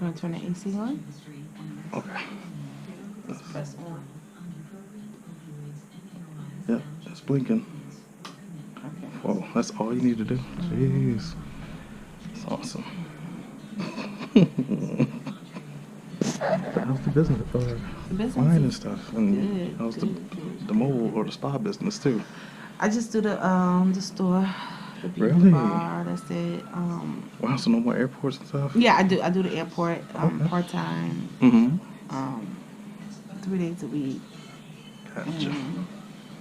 want to turn the AC on? Okay. Let's press on. Yep, it's blinking. Okay. Whoa, that's all you need to do? Jeez. That's awesome. How's the business? The business Wine and is stuff. And good, how's good. the mobile or the spa business too? I just do the store, the beauty Really? bar. That's it. Wow, so no more airports and stuff? Yeah, I do the airport Okay. part time. Mm-hmm. 3 days a week. Gotcha. And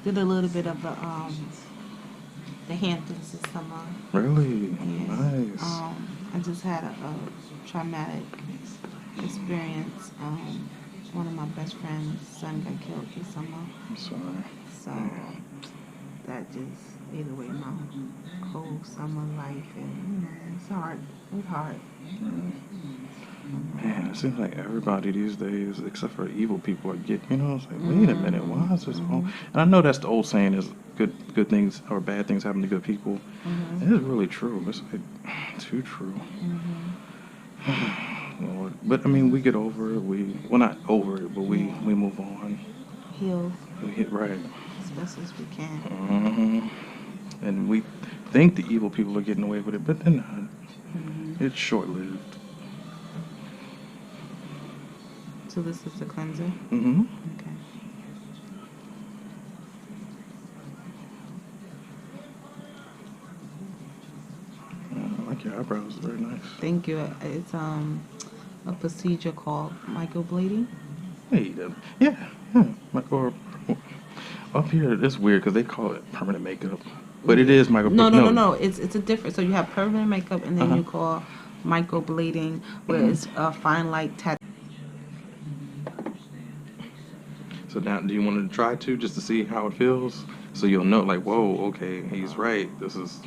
did a little bit of the Hamptons this summer. Really? Yeah. Nice. I just had a traumatic experience. One of my best friend's son got killed this summer. I'm sorry. So that just ate away my whole summer life, and it's hard. It's hard. Man, it seems like everybody these days, except for evil people, are getting, it's like, wait a minute, why is this all? And I know that's the old saying is good things or bad things happen to good people. It is really true. It's like too true. Lord. But I mean, we get over it. Well, not over it, but we move on. Heal We hit right. as best as we can. And we think the evil people are getting away with it, but they're not. It's short-lived. So this is the cleanser? Mm-hmm. Okay. I like your eyebrows. Very nice. Thank you. It's a procedure called microblading. Hey, yeah. Or up here, it's weird because they call it permanent makeup, but it is microblading. No. It's a different. So you have permanent makeup, and then you call microblading, where it's a fine light tattoo. So now, do you want to try just to see how it feels? So you'll know, like, whoa, okay, he's right. This is.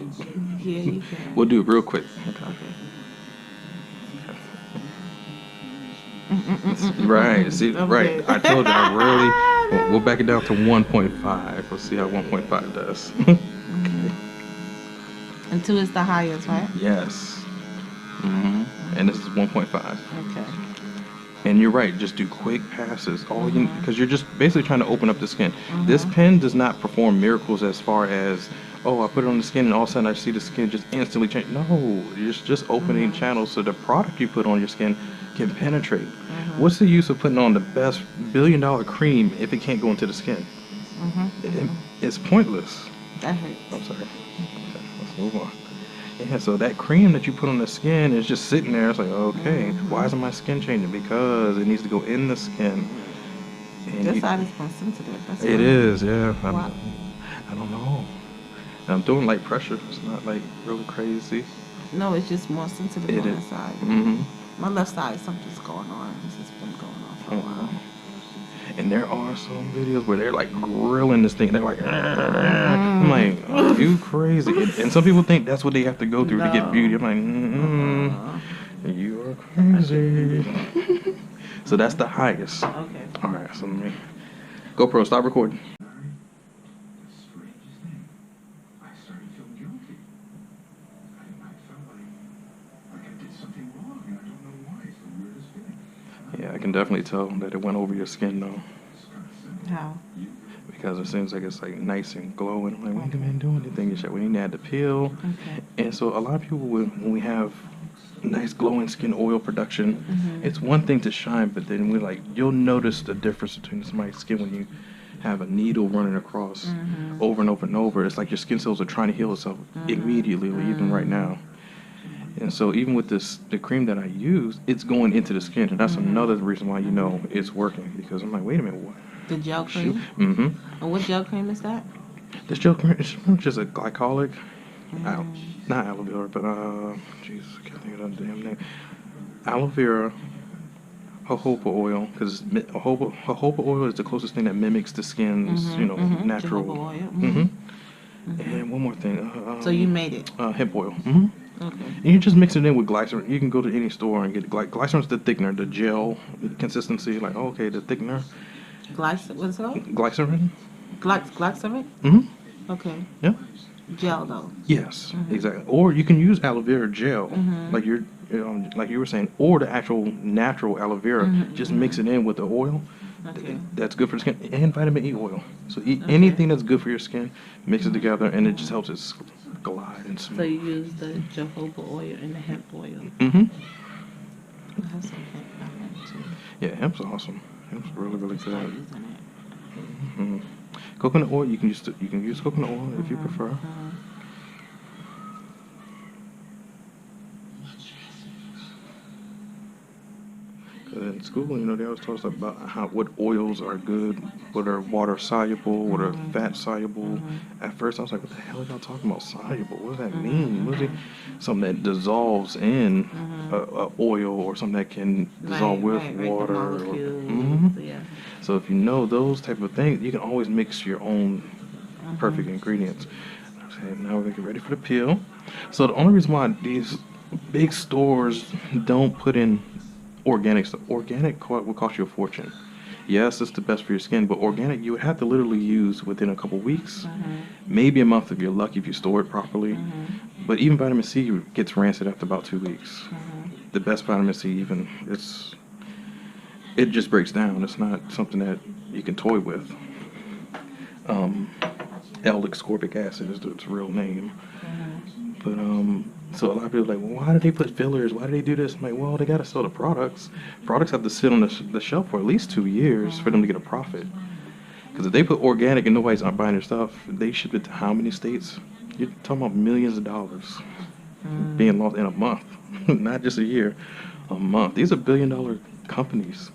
Yeah, you can. We'll do it real quick. Okay. Right. See, Okay. right. I told you, I really. We'll back it down to 1.5. We'll see how 1.5 does. And 2 is the highest, right? Yes. And this is 1.5. Okay. And you're right. Just do quick passes. Because you're just basically trying to open up the skin. This pen does not perform miracles as far as, oh, I put it on the skin and all of a sudden I see the skin just instantly change. No, you're just opening channels so the product you put on your skin can penetrate. What's the use of putting on the best $1 billion cream if it can't go into the skin? It's pointless. That hurts. I'm sorry. Okay, let's move on. Yeah, so that cream that you put on the skin is just sitting there. It's like, okay, why isn't my skin changing? Because it needs to go in the skin. And This side is more sensitive. That's it is, yeah. Why? I don't know. I'm doing light pressure. It's not like really crazy. No, it's just more sensitive It on is. that side. My left side, something's going on. This has been going on for a while. And there are some videos where they're like grilling this thing. They're like, I'm like, are you crazy? And some people think that's what they have to go through to get beauty. I'm like, you are crazy. So that's the highest. Okay. All right, so let me. GoPro, stop recording. Yeah, I can definitely tell that it went over your skin though. How? Because it seems like it's like nice and glowing. I'm like, we ain't been doing anything yet. We need to add the peel. Okay. And so a lot of people, when we have nice glowing skin oil production, it's one thing to shine, but then you'll notice the difference between somebody's skin when you have a needle running across over and over and over. It's like your skin cells are trying to heal itself immediately, or even right now. And so even with the cream that I use, it's going into the skin, and that's another reason why it's working. Because I'm like, wait a minute, what? The gel cream? Mm-hmm. And what gel cream is that? This gel cream is just a glycolic, not aloe vera, but Jesus, I can't think of that damn name. Aloe vera, jojoba oil, because jojoba oil is the closest thing that mimics the skin's, natural. Jojoba oil. And one more thing. So you made it? Hemp oil. Okay. And you just mix it in with glycerin. You can go to any store and get glycerin's the thickener, the gel consistency. Like, okay, the thickener. What's it called? Glycerin. Glycerin? Okay. Yeah. Gel though. Yes, exactly. Or you can use aloe vera gel. Like like you were saying, or the actual natural aloe vera. Just mix it in with the oil. Okay. That's good for the skin, and vitamin E oil. So Okay. anything that's good for your skin, mix it together, and it just helps it glide and smooth. So you use the jojoba oil and the hemp oil. Mm-hmm. I have some hemp too. Yeah, hemp's awesome. Hemp's really, really Try good. using it. Mm-hmm. Coconut oil, you can use coconut oil if you prefer. In school, they always taught us about what oils are good, what are water soluble, what are fat soluble. At first, I was like, "What the hell are y'all talking about soluble? What does that mean? What is it? Something that dissolves in a oil, or something that can dissolve with water." The molecules, yeah. So if you know those type of things, you can always mix your own perfect ingredients. Okay, now we're gonna get ready for the peel. So the only reason why these big stores don't put in organic stuff, organic will cost you a fortune. Yes, it's the best for your skin, but organic you would have to literally use within a couple weeks, maybe a month if you're lucky if you store it properly. But even vitamin C gets rancid after about 2 weeks. The best vitamin C, even it just breaks down. It's not something that you can toy with. L-ascorbic acid is its real name. But so a lot of people are like, well, why do they put fillers? Why do they do this? I'm like, well, they got to sell the products. Products have to sit on the shelf for at least 2 years for them to get a profit. Because if they put organic and nobody's not buying their stuff, they ship it to how many states? You're talking about millions of dollars being lost in a month, not just a year, a month. These are billion-dollar companies.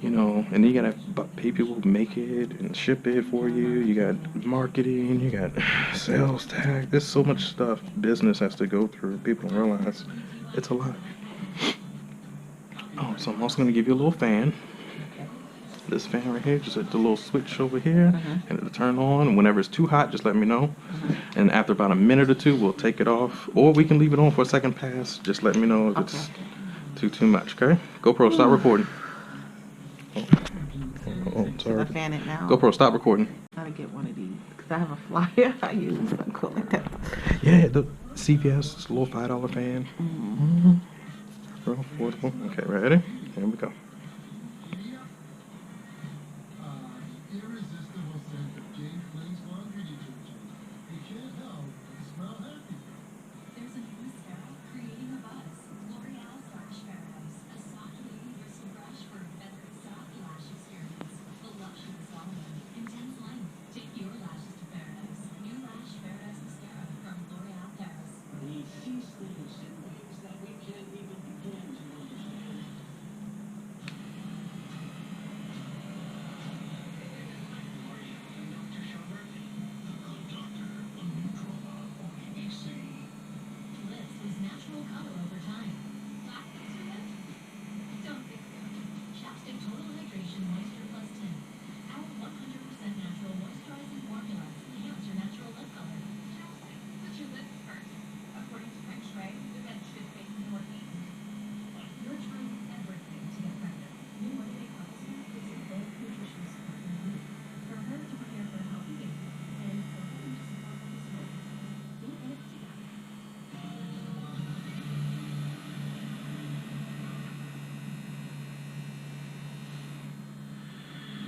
And then you gotta pay people to make it and ship it for you. You got marketing, you got sales tax. There's so much stuff business has to go through. People don't realize it's a lot. Oh, so I'm also gonna give you a little fan. This fan right here, just hit the little switch over here, and it'll turn on. And whenever it's too hot, just let me know. And after about a minute or two, we'll take it off, or we can leave it on for a second pass. Just let me know if it's too much. Okay? GoPro, stop recording. Oh, sorry. I fan it now. GoPro, stop recording. Gotta get one of these because I have a flyer I use. I'm cool like that. Yeah, the CVS, it's a little $5 fan. Real affordable. Okay, ready? Here we go.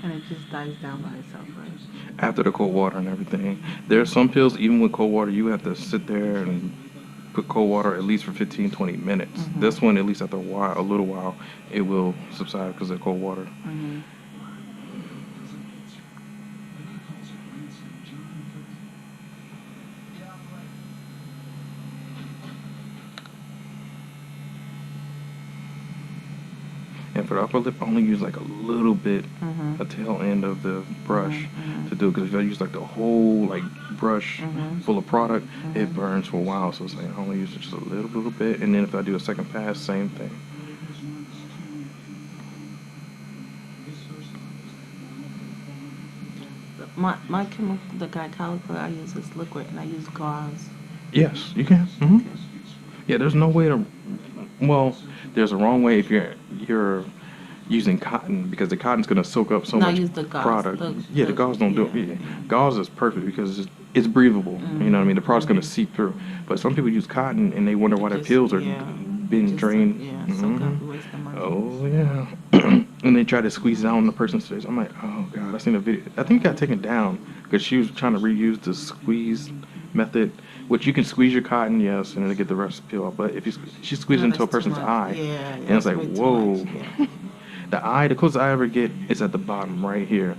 And it just dies down by itself, right? After the cold water and everything. There are some pills, even with cold water, you have to sit there and put cold water at least for 15-20 minutes. This one, at least after a little while, it will subside because of cold water. And for the upper lip, I only use like a little bit, a tail end of the brush to do it. Because if I use like the whole brush full of product, it burns for a while. So it's like I only use just a little bit. And then if I do a second pass, same thing. My chemical, the Glycolic Peel I use is liquid, and I use gauze. Yes, you can. Yeah, there's no way to. Well, there's a wrong way if you're using cotton, because the cotton's gonna soak up so much I use the gauze. product. The gauze don't do it. Yeah. Gauze is perfect because it's breathable. You know what I mean? The product's going to seep through. But some people use cotton and they wonder why their peels are being drained. Yeah, so good, wasting money. Oh, yeah. And they try to squeeze it out on the person's face. I'm like, oh, God, I seen a video. I think it got taken down because she was trying to reuse the squeeze method, which you can squeeze your cotton, yes, and then get the rest peel off. But if she squeezed it into a person's eye, and it's like, whoa. The closest I ever get is at the bottom right here.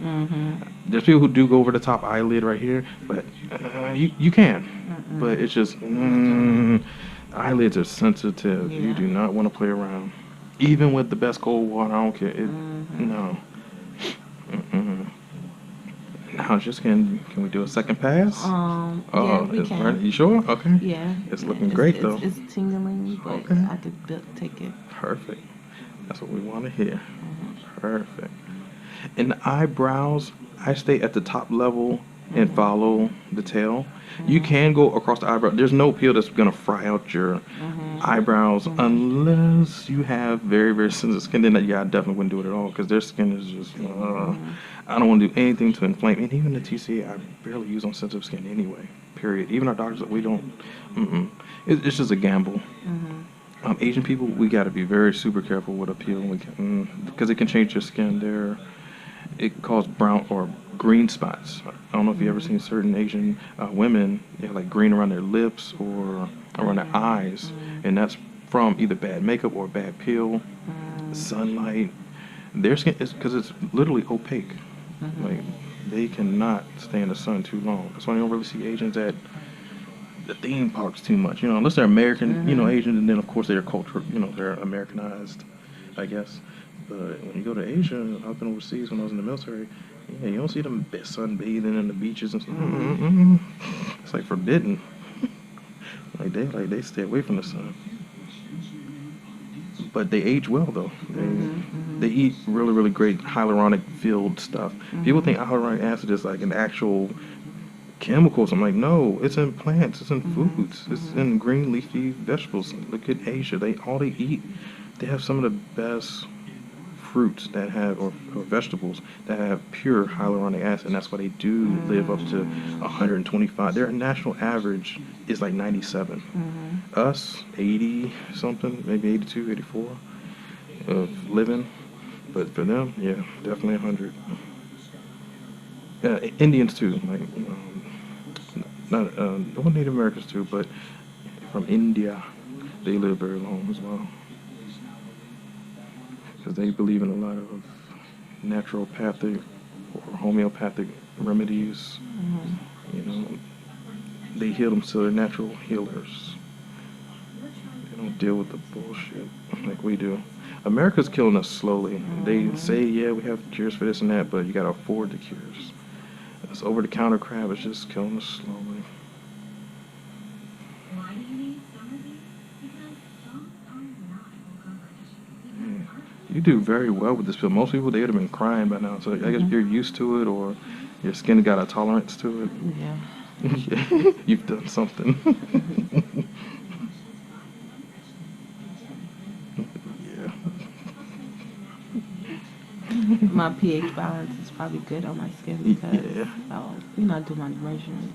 There's people who do go over the top eyelid right here, but you can. But it's just, eyelids are sensitive. You do not want to play around. Even with the best cold water, I don't care. No. Now, just can we do a second pass? Yeah, we can. Right, you sure? Okay. Yeah. It's looking great, though. It's tingling, but Okay. I could take it. Perfect. That's what we want to hear. Perfect. In the eyebrows, I stay at the top level and follow the tail. You can go across the eyebrow. There's no peel that's going to fry out your eyebrows unless you have very, very sensitive skin. Then, I definitely wouldn't do it at all because their skin is just, I don't want to do anything to inflame. And even the TCA, I barely use on sensitive skin anyway, period. Even our doctors, we don't, it's just a gamble. Asian people, we got to be very super careful with a peel because it can change your skin. It causes brown or green spots. I don't know if you ever seen certain Asian women, they have like green around their lips or around their eyes, and that's from either bad makeup or bad peel, sunlight. Their skin is because it's literally opaque. Like they cannot stay in the sun too long. That's why you don't really see Asians at the theme parks too much, unless they're American, Asian, and then of course they're cultural, they're Americanized, I guess. But when you go to Asia, I've been overseas when I was in the military, you don't see them sunbathing in the beaches and stuff. It's like forbidden. they stay away from the sun. But they age well though. They eat really, really great hyaluronic filled stuff. People think hyaluronic acid is like an actual chemicals. I'm like, no, it's in plants, it's in foods, it's in green leafy vegetables. Look at Asia. They eat. They have some of the best fruits that have or vegetables that have pure hyaluronic acid, and that's why they do live up to 125. Their national average is like 97. Us 80 something, maybe 82, 84 of living, but for them, yeah, definitely 100. Indians too, like not well, Native Americans too, but from India, they live very long as well because they believe in a lot of naturopathic or homeopathic remedies. They heal them, so they're natural healers. They don't deal with the bullshit like we do. America's killing us slowly. They say, yeah, we have cures for this and that, but you gotta afford the cures. This over-the-counter crap is just killing us slowly. You do very well with this pill. Most people, they would have been crying by now. So I guess you're used to it, or your skin got a tolerance to it. Yeah. You've done something. Yeah. My pH balance is probably good on my skin because I do my measurement.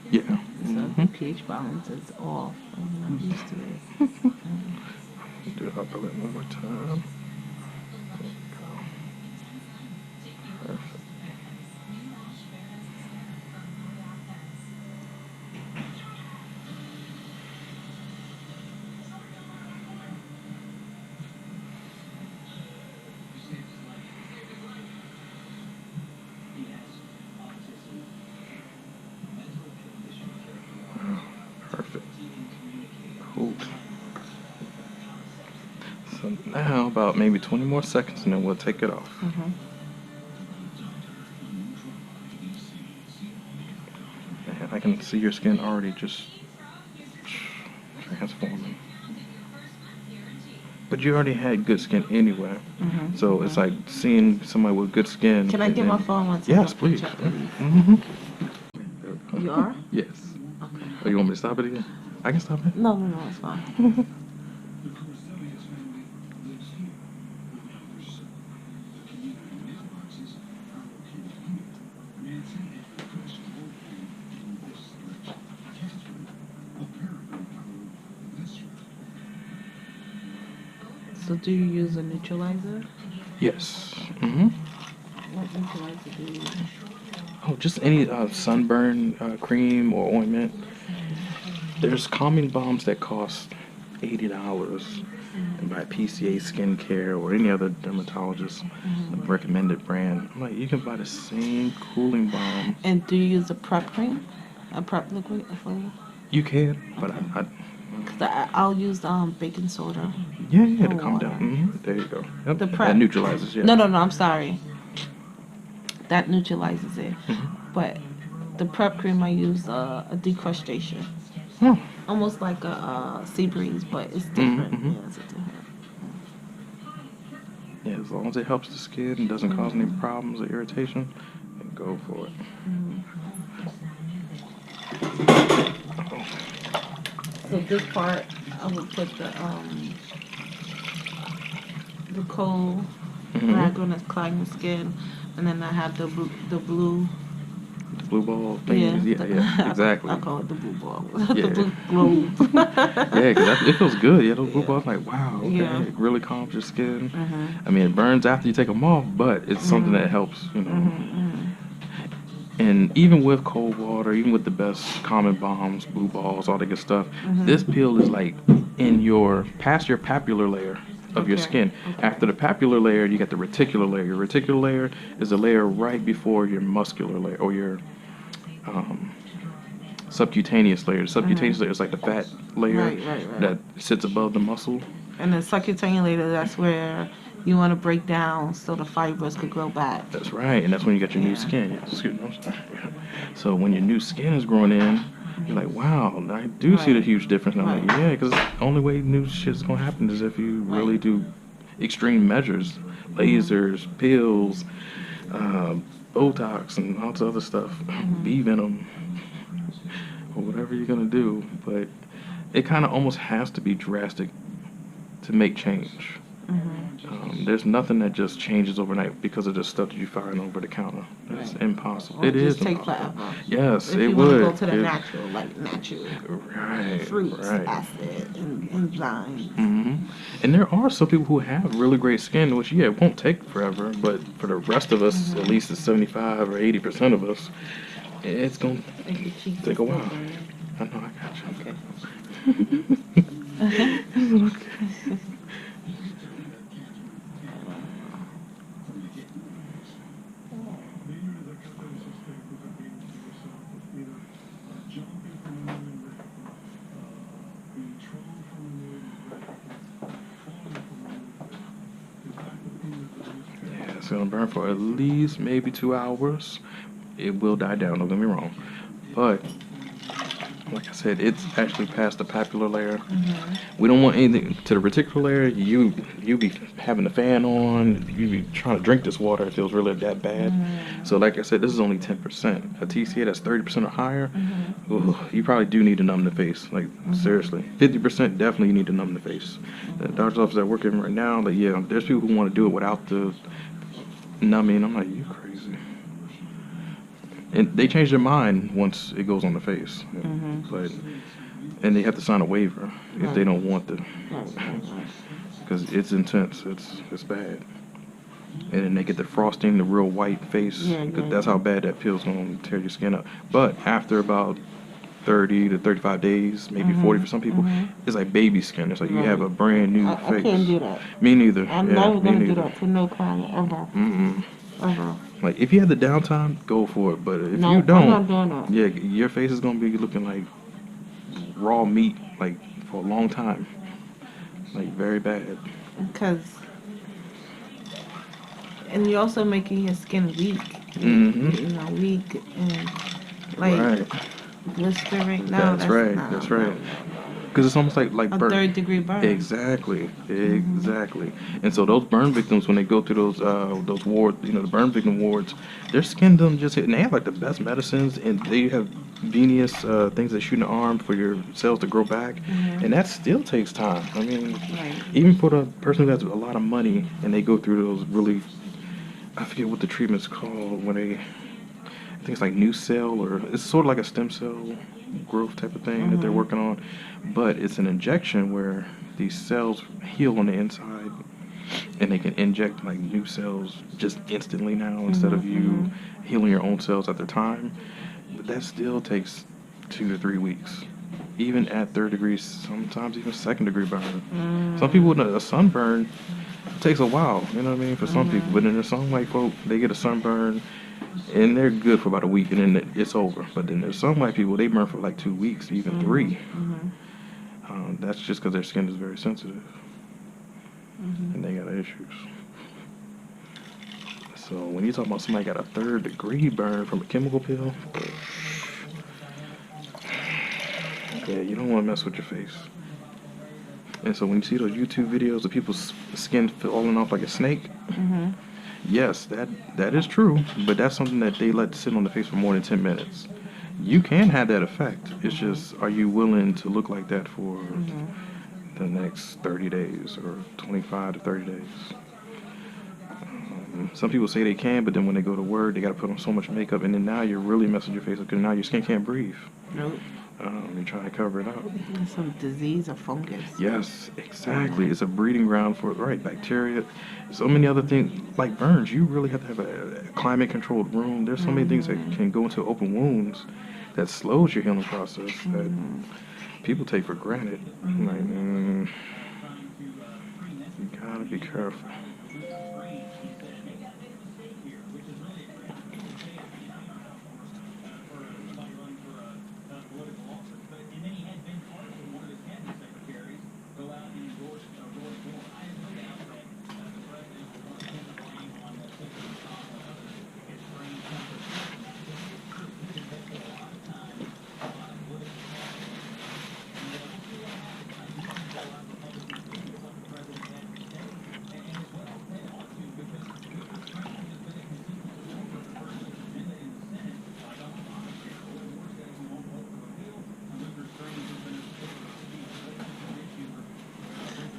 Yeah. So the pH balance is off. I'm not used to it. Do it up a little one more time. There you go. Perfect. Perfect. Cool. So now about maybe 20 more seconds and then we'll take it off. And I can see your skin already just transforming. But you already had good skin anyway. So it's like seeing somebody with good skin. Can I get my phone one second? Yes, please. You are? Yes. Okay. Oh, you want me to stop it again? I can stop it. No, it's fine. So do you use a neutralizer? Yes. Mm-hmm. What neutralizer do you use? Oh, just any sunburn cream or ointment. There's calming balms that cost $80 by PCA Skincare or any other dermatologist recommended brand. I'm like, you can buy the same cooling balm. And do you use a prep cream? A prep liquid for you? You can, but Cause I'll use baking soda. yeah, or to calm water. down. There you go. Yep. The That prep. neutralizes, yeah. No, I'm sorry. That neutralizes it. Mhm. But the prep cream I use a decrustation. Oh. Almost like a sea breeze, but it's different. Mhm. Yeah, it's different. Yeah, as long as it helps the skin and doesn't cause any problems or irritation, then go for it. So this part, I would put the coal rag on that's clogging the skin, and then I have the blue. The blue ball things, yeah, exactly. I call it the blue ball. Yeah. The blue globe. Yeah, because it feels good. Yeah, those blue balls, like, wow, okay, Yeah. it really calms your skin. Mhm. I mean, it burns after you take them off, but it's something that helps, you know. And even with cold water, even with the best calming balms, blue balls, all that good stuff, this peel is like past your papular layer of your Okay, skin. okay. After the papular layer, you got the reticular layer. Your reticular layer is the layer right before your muscular layer or your subcutaneous layer. The subcutaneous layer is like the fat layer Right. that sits above the muscle. And the subcutaneous layer, that's where you want to break down so the fibers could grow back. That's right, and that's when you get your new Yeah. skin. Yeah, excuse me, I'm sorry. Yeah. So when your new skin is growing in, you're like, wow, I do see the Right. huge difference. And I'm like, yeah, because the only way new shit's gonna happen is if you really do extreme measures, lasers, pills, Botox, and all this other stuff, bee venom, or whatever you're gonna do. But it kind of almost has to be drastic to make change. There's nothing that just changes overnight because of the stuff that you find over the counter. It's impossible. Or It is just take impossible. forever. Yes, If it you would. want to go to the It- natural, like natural Right. fruits, Right. acid, and enzymes. And there are some people who have really great skin, which it won't take forever, but for the rest of us, at least the 75 or 80% of us, it's gonna Like your cheeks take a are still while. burning. I know, I got you. Okay. Yeah, it's gonna burn for at least maybe 2 hours. It will die down, don't get me wrong. But like I said, it's actually past the papular layer. We don't want anything to the reticular layer. You be having the fan on. You be trying to drink this water. It feels really that bad. So like I said, this is only 10%. A TCA that's 30% or higher, ooh, you probably do need to numb the face. Like seriously, 50% definitely you need to numb the face. The doctor's office I work in right now, like there's people who want to do it without the numbing. I'm like, you crazy. And they change their mind once it goes on the face. But and they have to sign a waiver if they don't want the, because it's intense. It's bad. And then they get the frosting, the real white face. That's how bad that peel's gonna tear your skin up. But after about 30 to 35 days, maybe 40 for some people, it's like baby skin. It's like you have a brand new face. I can't do that. Me neither. I'm Yeah, never me gonna do neither. that to no client ever. Ever. Like if you have the downtime, go for it. But if No, you I'm don't, not doing that. yeah, your face is gonna be looking like raw meat, like for a long time, like very bad. Because, and you're also making your skin weak. Weak and like Right. blistering. No, That's right. no, That's no, right. Because it's almost like A burn. 3rd-degree burn. Exactly. And so those burn victims, when they go through those wards, the burn victim wards, their skin doesn't just hit, and they have like the best medicines, and they have venous things that shoot in the arm for your cells to grow back, and that still takes time. I mean, even for the person who has a lot of money, and they go through those really, I forget what the treatment's called, when they, I think it's like new cell, or it's sort of like a stem cell growth type of thing that they're working on, but it's an injection where these cells heal on the inside, and they can inject like new cells just instantly now instead of you healing your own cells at the time. But that still takes 2 to 3 weeks, even at 3rd degree, sometimes even 2nd degree burn. Some people with a sunburn, it takes a while, you know what I mean, for some people. But then there's some white folk, they get a sunburn and they're good for about a week and then it's over. But then there's some white people, they burn for like 2 weeks, even 3. That's just because their skin is very sensitive and they got issues. So when you talk about somebody got a 3rd degree burn from a chemical peel, yeah, you don't want to mess with your face. And so when you see those YouTube videos of people's skin falling off like a snake, yes, that is true, but that's something that they let sit on the face for more than 10 minutes. You can have that effect. It's just, are you willing to look like that for the next 30 days or 25 to 30 days? Some people say they can, but then when they go to work, they got to put on so much makeup, and then now you're really messing your face up because now your skin can't breathe. Nope. You're trying to cover it up. Some disease or fungus. Yes, exactly. It's a breeding ground for bacteria. So many other things like burns. You really have to have a climate-controlled room. There's so many things that can go into open wounds that slows your healing process that people take for granted. Like, you gotta be careful.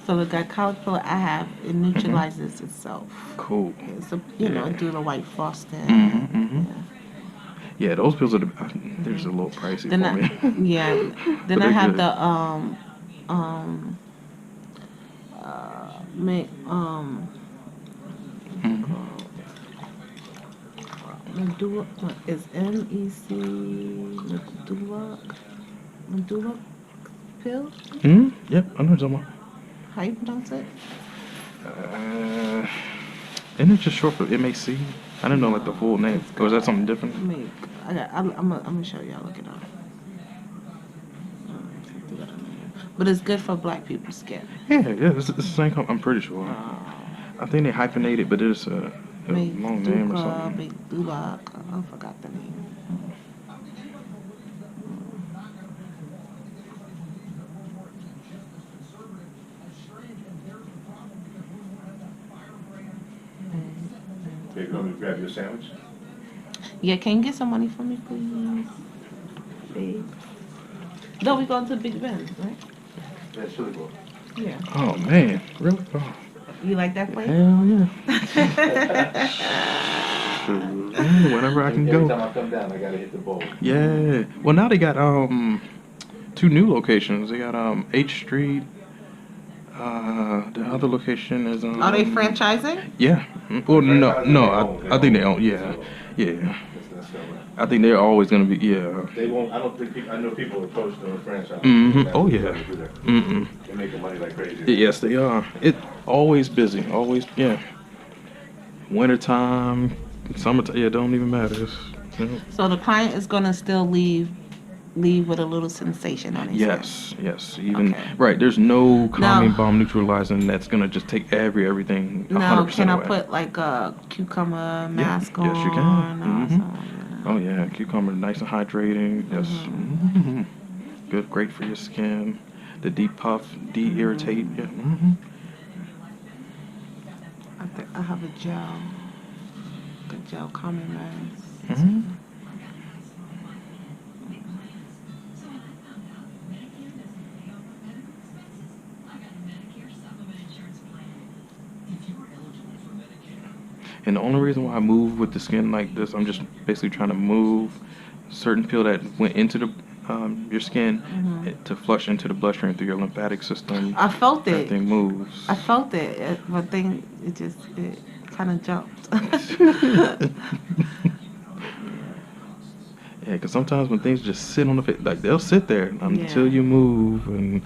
So the glycolic peel I have, it neutralizes itself. Cool. It's a, you know, do the white frosting. Yeah, those pills are they're just a little pricey Then for me. yeah. Then But I have good. Medulla is MEC Medulla pill? Yep, I know what you're talking about. How you pronounce it? Isn't it just short for MAC? I didn't know like the full name. Or is that something different? I'm gonna show you. I'll look it up. But it's good for black people's skin. Yeah, it's the same company, I'm pretty sure. I think they hyphenate it, but it's a long name or something. Medulla, I forgot the name. Baby, want me to grab you a sandwich? Yeah, can you get some money for me, please? Babe. No, we going to Big Ben, right? Yeah, Chili Bowl. Yeah. Oh man, really? Oh, You like that place? hell yeah. Whenever I can Every go. time I come down, I gotta hit the bowl. Yeah. Well, now they got 2 new locations. They got H Street. The other location is Are they franchising? Yeah. Well, no. I think they own. Yeah. That's all right. I think they're always gonna be. Yeah. They won't. I don't think. I know people approach them franchise. Oh yeah. They're making money like crazy. Yes, they are. It always busy. Always. Yeah. Wintertime, summertime. Yeah, it don't even matter. So the client is gonna still leave with a little sensation on his skin. Yes. Even Okay. right. There's no calming Now- balm neutralizing that's gonna just take everything 100% Now, can I away. put like a cucumber mask on? Yes, you can. or something? Oh yeah, cucumber nice and hydrating. Yes. Good, great for your skin. The depuff, de-irritate. Yeah. I think I have a gel. The gel calming mask. And the only reason why I move with the skin like this, I'm just basically trying to move certain peel that went into the your skin Mm-hmm. to flush into the bloodstream through your lymphatic system. I felt it. Everything moves. I felt it, but then it kind of jumped. Yeah, because sometimes when things just sit on the face, like they'll sit there until Yeah. you move and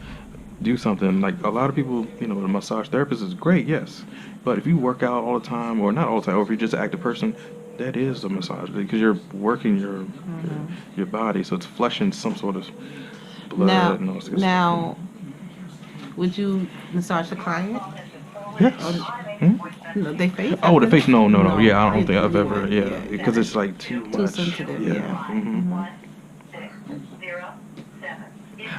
do something. Like a lot of people, the massage therapist is great, yes. But if you work out all the time, or not all the time, or if you're just an active person, that is a massage because you're working your body, so it's flushing some sort of blood Now, and all this good now, would you massage the client? stuff. Yes. Hmm? No, they face. Oh, the face? No. Yeah, I don't think they- I've ever. yeah, Yeah, because it's like too Too much. sensitive, Yeah. yeah. Hmm.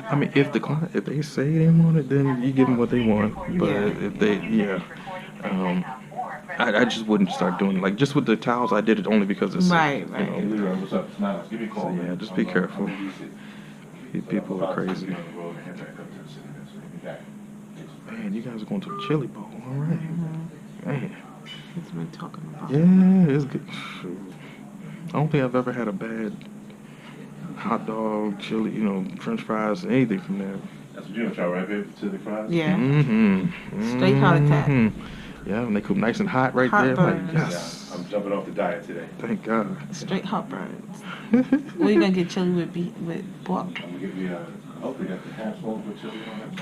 I mean, if they say they want it, then you give them what they want. But Yeah. if they, I just wouldn't start doing it. Like just with the towels, I did it only because it's Right, Hey, right. Leroy, what's up? It's Niles. Give me a call. So, yeah, man. just be careful. I'm in DC. People are crazy. On the road and head back up to the city. Be back. Man, you guys are going to the Chili Bowl. All right. Man. He's been talking about. Yeah, it's good. I don't think I've ever had a bad hot dog, chili, French fries, anything from there. That's what you're gonna try, right, babe? Chili fries? Yeah. Mm-hmm. Straight heart attack. Yeah, and they cook nice and hot right there. Heartburn. Like, yes. Yeah, I'm jumping off the diet today. Thank God. Straight heartburns. Well, you gonna get chili with pork? I'm gonna give you hopefully got the half bowl with chili on it.